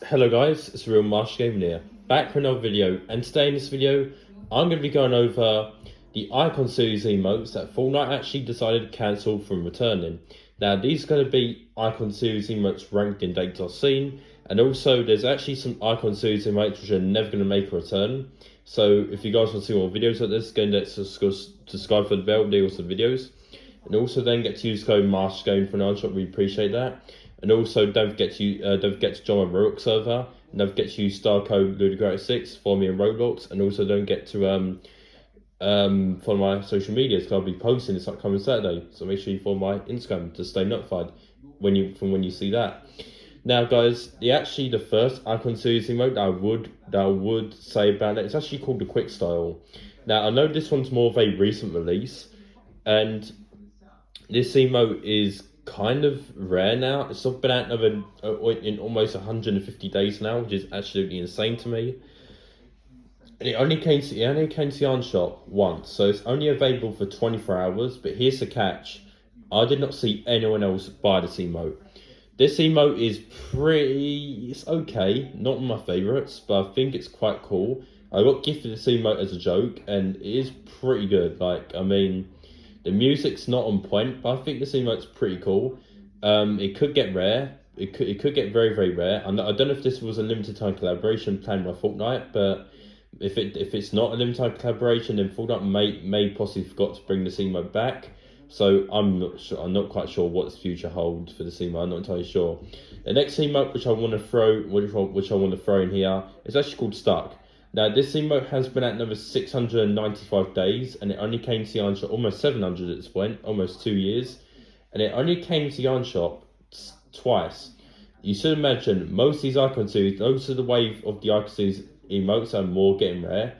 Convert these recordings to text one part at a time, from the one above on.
Hello guys, it's Real Marsh Gaming here, back for another video, and today in this video, I'm going to be going over the Icon Series emotes that Fortnite actually decided to cancel from returning. Now these are going to be Icon Series emotes ranked in dates I've seen, and also there's actually some Icon Series emotes which are never going to make a return. So if you guys want to see more videos like this, go and subscribe for the bell, they also videos. And also then get to use code MARSHGAME for an shop. We appreciate that. And also don't forget to join my Roblox server. And don't forget to use star code Ludicrous6 for me in Roblox. And also don't get to follow my social media because I'll be posting this upcoming Saturday. So make sure you follow my Instagram to stay notified when you see that. Now, guys, the first Icon Series emote that I would say about it, it's actually called the Quick Style. Now, I know this one's more of a recent release, and this emote is kind of rare now. It's not been out in almost 150 days now, which is absolutely insane to me. And it only came to the Yarn shop once, so it's only available for 24 hours. But here's the catch: I did not see anyone else buy this emote. This emote is it's okay, not my favourites, but I think it's quite cool. I got gifted this emote as a joke, and it is pretty good. The music's not on point, but I think this emote's pretty cool. It could get rare. It could get very, very rare. I don't know if this was a limited time collaboration planned by Fortnite, but if it's not a limited time collaboration, then Fortnite may possibly forgot to bring this emote back. So I'm not sure. I'm not quite sure what the future holds for this emote. I'm not entirely sure. The next emote which I want to throw in here is actually called Stuck. Now, this emote has been at another 695 days, and it only came to the Yarn Shop almost 700 at this point, almost 2 years. And it only came to the Yarn Shop twice. You should imagine most of these Icon Series, most of the wave of the Icon Series emotes are more getting rare.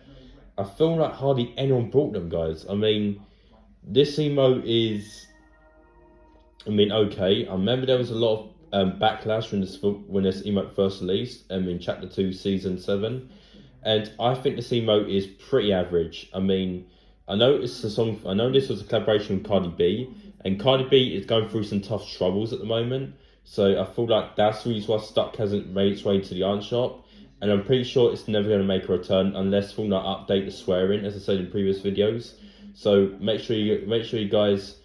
I feel like hardly anyone bought them, guys. This emote is, okay. I remember there was a lot of backlash when this emote first released, in Chapter 2, Season 7. And I think this emote is pretty average. I know it's a song. I know this was a collaboration with Cardi B, and Cardi B is going through some tough troubles at the moment. So I feel like that's the reason why Stuck hasn't made its way to the Yarn Shop, and I'm pretty sure it's never going to make a return unless Fortnite update the swearing, as I said in previous videos. So make sure you guys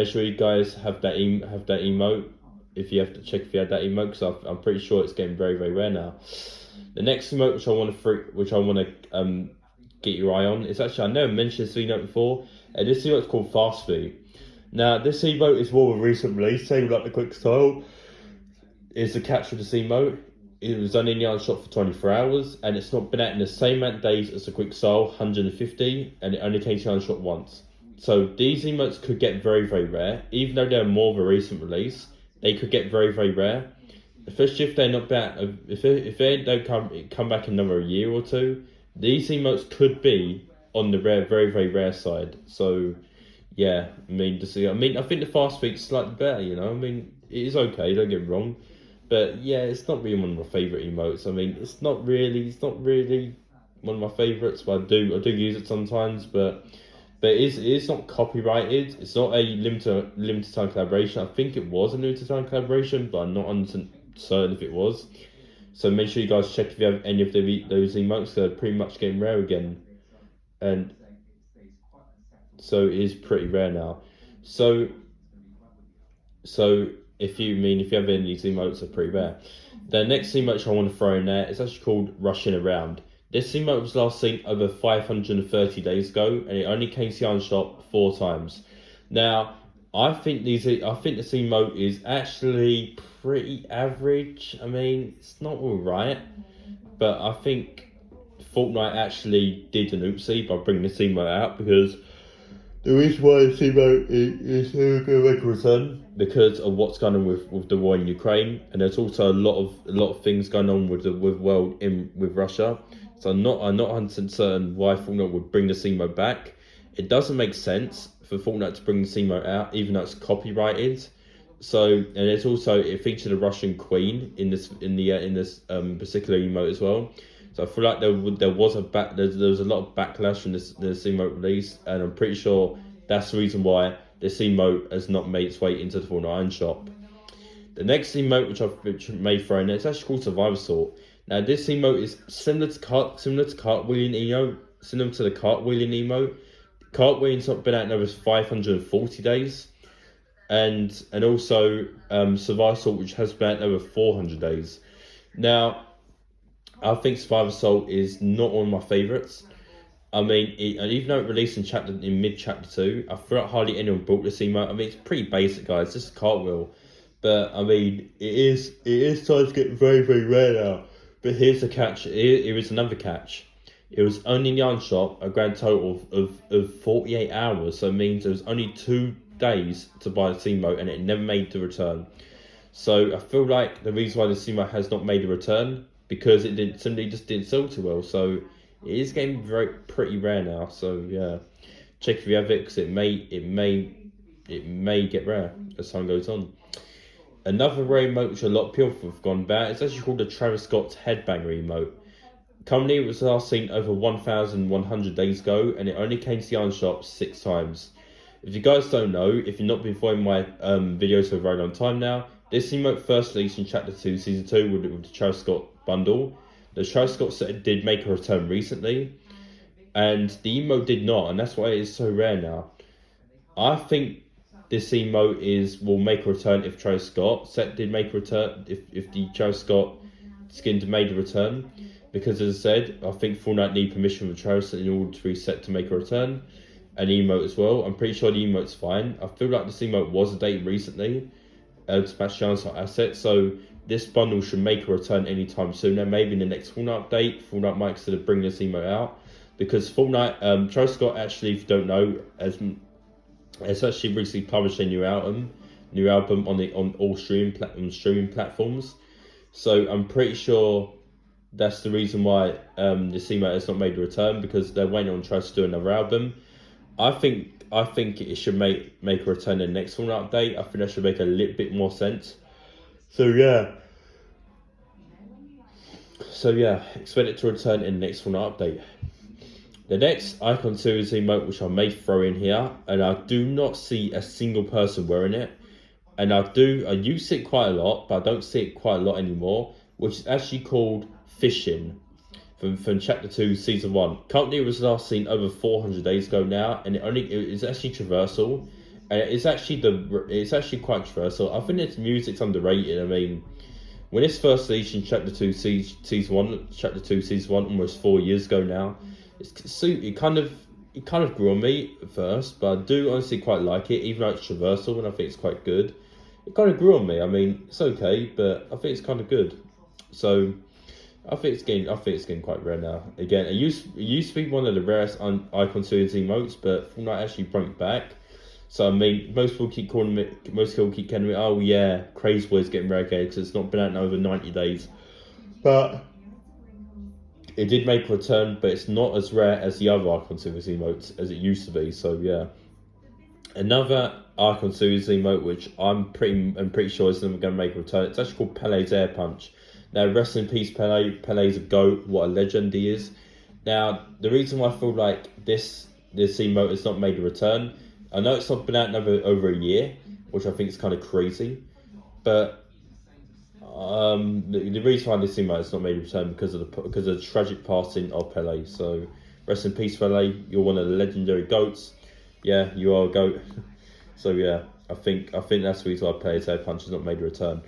have that emote. If you have to check if you had that emote, because I'm pretty sure it's getting very, very rare now. The next emote which I want to get your eye on is actually, I never mentioned this emote before, and this emote is called Fast Food. Now this emote is more of a recent release, same like the Quick Style. Is the catch with this emote. It was only in the Yarn Shop for 24 hours, and it's not been out in the same amount of days as the Quick Style, 150, and it only came to the Yarn Shop once. So these emotes could get very, very rare, even though they're more of a recent release. They could get very, very rare. Especially if they're not back, if they don't come back in another year or two, these emotes could be on the rare, very, very rare side. So yeah, I think the fast food's slightly better. It is okay. Don't get me wrong, but yeah, it's not really one of my favorite emotes. It's not really one of my favorites. But I do use it sometimes. But it is not copyrighted. It's not a limited time collaboration. I think it was a limited time collaboration, but I'm not certain if it was. So make sure you guys check if you have any of those emotes. They're pretty much getting rare again, and so it is pretty rare now. So if you have any of these emotes, are pretty rare. The next emote I want to throw in there is actually called Rushing Around. This emote was last seen over 530 days ago, and it only came to Yarn Shop 4 times. Now, I think this emote is actually pretty average. It's not alright, but I think Fortnite actually did an oopsie by bringing this emote out, because the reason why this emote is going to make a return because of what's going on with the war in Ukraine, and there's also a lot of things going on with with Russia. So I'm not 100% certain why Fortnite would bring the emote back. It doesn't make sense for Fortnite to bring the emote out, even though it's copyrighted. So, and it's also, it featured a Russian queen in this particular emote as well. So I feel like there was a lot of backlash from this emote release, and I'm pretty sure that's the reason why this emote has not made its way into the Fortnite shop. The next emote which may throw in, it's actually called Survivor Sort. Now this emote is similar to cartwheeling emote, similar to the cartwheeling emote. Cartwheeling's not been out in over 540 days, and also Survival Assault, which has been out over 400 days. Now, I think Survival Assault is not one of my favourites. I mean, even though it released in mid chapter 2, I feel like hardly anyone bought this emote. I mean, it's pretty basic, guys. Just a cartwheel, but I mean, it is starting to get very very rare now. But here's the catch. Here is another catch. It was only in the iron shop a grand total of 48 hours. So it means there was only 2 days to buy the emote, and it never made the return. So I feel like the reason why the emote has not made a return because it didn't simply just didn't sell too well. So it is getting pretty rare now. So yeah, check if you have it because it may get rare as time goes on. Another rare emote which a lot of people have gone about is actually called the Travis Scott's Headbanger emote. Currently, it was last seen over 1,100 days ago, and it only came to the iron shop 6 times. If you guys don't know, if you've not been following my videos for a very long time now, this emote first released in Chapter 2, Season 2 with the Travis Scott bundle. The Travis Scott set did make a return recently, and the emote did not, and that's why it is so rare now. I think this emote will make a return if Travis Scott set did make a return, if the Travis Scott skin made a return. Because as I said, I think Fortnite need permission from Travis in order to be set to make a return. An emote as well. I'm pretty sure the emote's fine. I feel like this emote was a date recently to match Giants asset, so this bundle should make a return anytime soon. Now maybe in the next Fortnite update, Fortnite might consider bringing this emote out. Because Fortnite, Travis Scott actually, if you don't know, has actually recently published a new album on all streaming platforms. So I'm pretty sure that's the reason why the emote has not made a return because they're waiting on Travis to do another album. I think it should make a return in the next Fortnite update. I think that should make a little bit more sense. So yeah. Expect it to return in the next Fortnite update. The next Icon Series emote, which I may throw in here, and I do not see a single person wearing it, and I used to see it quite a lot, but I don't see it quite a lot anymore, which is actually called Fishing from Chapter 2, Season 1. Currently, it was last seen over 400 days ago now, and it's actually traversal, and it's actually quite traversal. I think its music's underrated. I mean, when it's first released in Chapter 2, Season 1, almost 4 years ago now, it kind of grew on me at first, but I do honestly quite like it, even though it's traversal, and I think it's quite good. It kind of grew on me. I mean, it's okay, but I think it's kind of good. So I think it's getting quite rare now. Again, it used to be one of the rarest Icon Series emotes, but Fortnite actually brought it back. So I mean, most people keep telling me, oh yeah, Crazy Boy's getting rare again because it's not been out in over 90 days. But it did make a return, but it's not as rare as the other Icon Series emotes as it used to be. So yeah, another Icon Series emote which I'm pretty sure is never going to make a return. It's actually called Pele's Air Punch. Now, rest in peace, Pele. Pele's a GOAT. What a legend he is. Now, the reason why I feel like this emote has not made a return, I know it's not been out in over a year, which I think is kind of crazy. But the reason why this emote has not made a return because of the tragic passing of Pele. So, rest in peace, Pele. You're one of the legendary GOATs. Yeah, you are a GOAT. So yeah, I think that's the reason why Pele's Air Punch has not made a return.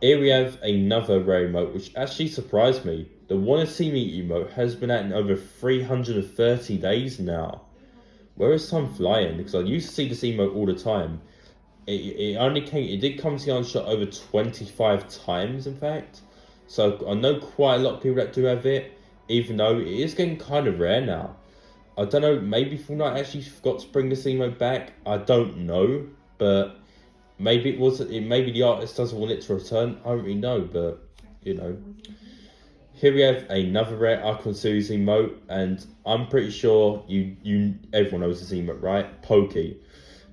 Here we have another rare emote, which actually surprised me. The Wanna See Me emote has been out in over 330 days now. Where is time flying? Because I used to see this emote all the time. It did come to the unshot over 25 times, in fact. So I know quite a lot of people that do have it, even though it is getting kind of rare now. I don't know, maybe Fortnite actually forgot to bring this emote back. I don't know, but maybe maybe the artist doesn't want it to return. I don't really know, but you know. Here we have another rare Icon Series emote, and I'm pretty sure everyone knows this emote, right? Pokey.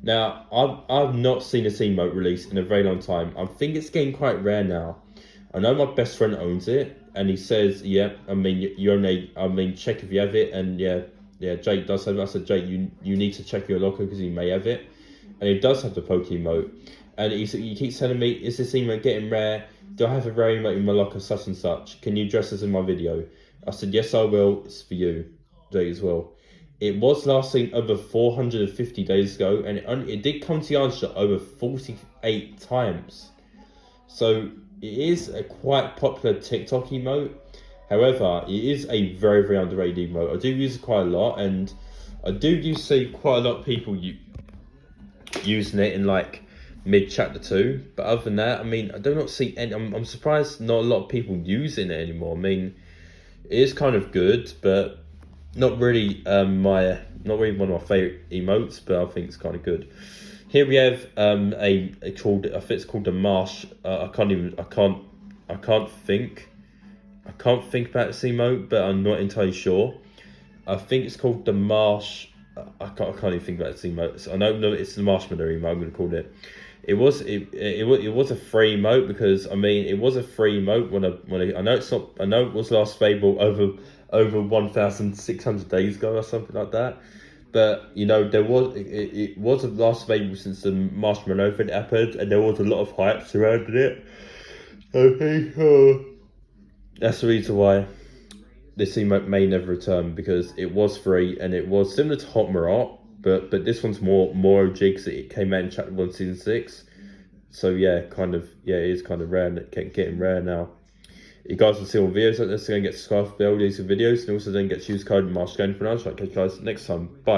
Now, I've not seen this emote released in a very long time. I think it's getting quite rare now. I know my best friend owns it, and he says, yeah, I mean, check if you have it, and yeah, Jake does have it. I said, Jake, you need to check your locker because he may have it. And he does have the Poke emote. and he keeps telling me, is this emote getting rare? Do I have a rare emote in my locker, such and such? Can you address this in my video? I said, yes, I will. It's for you, Jay, as well. It was last seen over 450 days ago, and it did come to the answer over 48 times. So it is a quite popular TikTok emote. However, it is a very, very underrated emote. I do use it quite a lot, and I do see quite a lot of people using it in like mid chapter 2. But other than that, I mean, I do not see any. I'm surprised not a lot of people using it anymore. I mean, it is kind of good, but not really not really one of my favorite emotes. But I think it's kind of good. Here we have a called, I think it's called the Marsh. I can't think about this emote, but I'm not entirely sure. I think it's called the Marsh. I can't even think about this emote. I know it's the Marshmallow emote. I'm going to call it. It was a free emote, because I mean it was a free emote I know it's not. I know it was last available over 1,600 days ago or something like that. But you know, it was last available since the Marshmallow event happened, and there was a lot of hype surrounding it. I think that's the reason why this emote may never return, because it was free and it was similar to Hot Marat, but this one's more OG because it came out in Chapter 1, Season 6. So yeah, it is kind of rare, and getting rare now. You guys will see all videos like this, so go and get subscribed for all these videos, and also then get to use code MASH going for now. So I'll catch you guys next time. Bye.